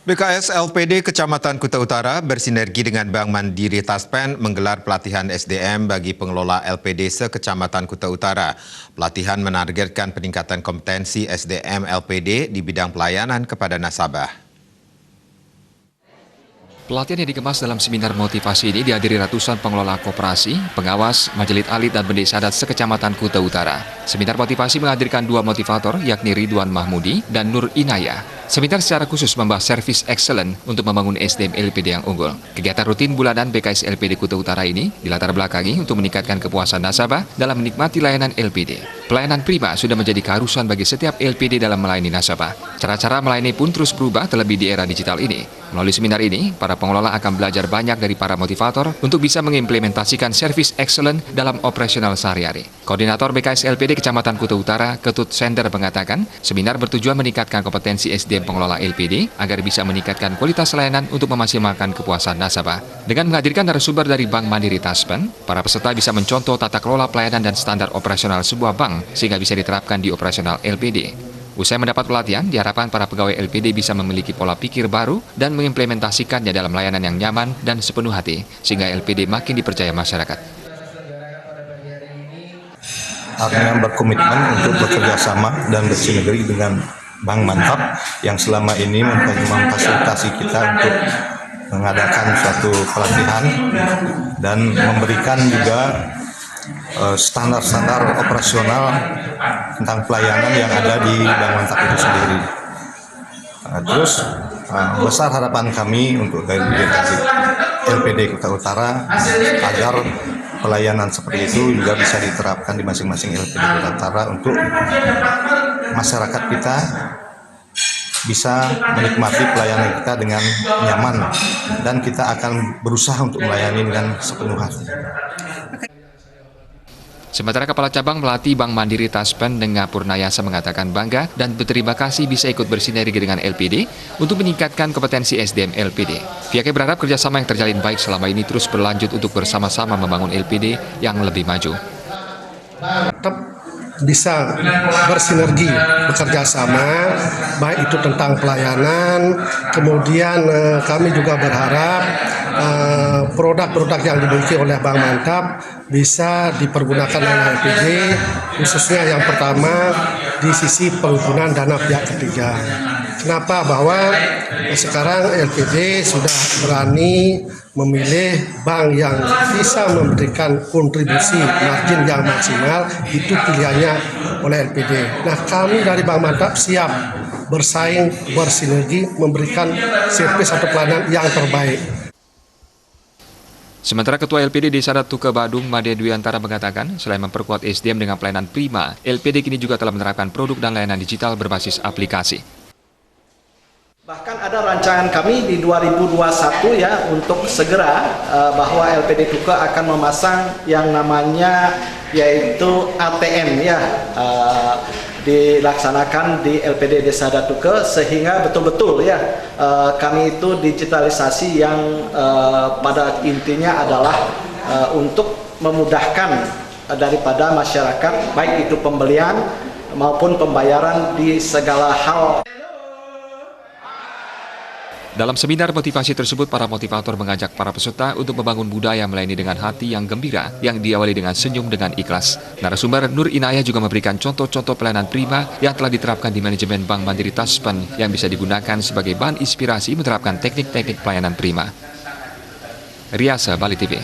BKS LPD Kecamatan Kuta Utara bersinergi dengan Bank Mandiri Taspen menggelar pelatihan SDM bagi pengelola LPD se-Kecamatan Kuta Utara. Pelatihan menargetkan peningkatan kompetensi SDM LPD di bidang pelayanan kepada nasabah. Pelatihan yang dikemas dalam seminar motivasi ini dihadiri ratusan pengelola koperasi, pengawas, majelis alit dan bendesa adat se-Kecamatan Kuta Utara. Seminar motivasi menghadirkan dua motivator yakni Ridwan Mahmudi dan Nur Inayah. Seminar secara khusus membahas servis excellent untuk membangun SDM LPD yang unggul. Kegiatan rutin bulanan BKS LPD Kuta Utara ini dilatar belakangi untuk meningkatkan kepuasan nasabah dalam menikmati layanan LPD. Pelayanan prima sudah menjadi keharusan bagi setiap LPD dalam melayani nasabah. Cara-cara melayani pun terus berubah terlebih di era digital ini. Melalui seminar ini, para pengelola akan belajar banyak dari para motivator untuk bisa mengimplementasikan servis excellent dalam operasional sehari-hari. Koordinator BKS LPD Kecamatan Kuta Utara, Ketut Sender mengatakan, seminar bertujuan meningkatkan kompetensi SDM pengelola LPD agar bisa meningkatkan kualitas layanan untuk memaksimalkan kepuasan nasabah. Dengan menghadirkan narasumber dari Bank Mandiri Taspen, para peserta bisa mencontoh tata kelola pelayanan dan standar operasional sebuah bank sehingga bisa diterapkan di operasional LPD. Usai mendapat pelatihan, diharapkan para pegawai LPD bisa memiliki pola pikir baru dan mengimplementasikannya dalam layanan yang nyaman dan sepenuh hati, sehingga LPD makin dipercaya masyarakat. Artinya berkomitmen untuk bekerja sama dan bersinergi dengan Bank Mantap yang selama ini memfasilitasi kita untuk mengadakan suatu pelatihan dan memberikan juga standar-standar operasional tentang pelayanan yang ada di Bank Mantap itu sendiri. Terus besar harapan kami untuk LPD Kuta Utara agar pelayanan seperti itu juga bisa diterapkan di masing-masing LPD Kuta Utara untuk masyarakat kita bisa menikmati pelayanan kita dengan nyaman dan kita akan berusaha untuk melayani dengan sepenuh hati. Sementara Kepala Cabang Melati Bank Mandiri Taspen Denga Purnayasa mengatakan bangga dan berterima kasih bisa ikut bersinergi dengan LPD untuk meningkatkan kompetensi SDM LPD. Pihaknya berharap kerjasama yang terjalin baik selama ini terus berlanjut untuk bersama-sama membangun LPD yang lebih maju. Tetap bisa bersinergi, bekerja sama, baik itu tentang pelayanan, kemudian kami juga berharap produk-produk yang dimiliki oleh Bank Mantap bisa dipergunakan oleh LPD, khususnya yang pertama di sisi penghimpunan dana pihak ketiga. Kenapa? Bahwa sekarang LPD sudah berani memilih bank yang bisa memberikan kontribusi margin yang maksimal, itu pilihannya oleh LPD. Nah, kami dari Bank Mantap siap bersaing, bersinergi, memberikan servis atau pelayanan yang terbaik. Sementara Ketua LPD Desa Tuka Badung, Made Dwiantara mengatakan, selain memperkuat SDM dengan pelayanan prima, LPD kini juga telah menerapkan produk dan layanan digital berbasis aplikasi. Bahkan ada rancangan kami di 2021 ya untuk segera bahwa LPD Tuka akan memasang yang namanya yaitu ATM ya dilaksanakan di LPD Desa Tuka sehingga betul-betul ya kami itu digitalisasi yang pada intinya adalah untuk memudahkan daripada masyarakat baik itu pembelian maupun pembayaran di segala hal. Dalam seminar motivasi tersebut, para motivator mengajak para peserta untuk membangun budaya melayani dengan hati yang gembira yang diawali dengan senyum dengan ikhlas. Narasumber Nur Inayah juga memberikan contoh-contoh pelayanan prima yang telah diterapkan di manajemen Bank Mandiri Taspen yang bisa digunakan sebagai bahan inspirasi menerapkan teknik-teknik pelayanan prima. Riasa, Bali TV.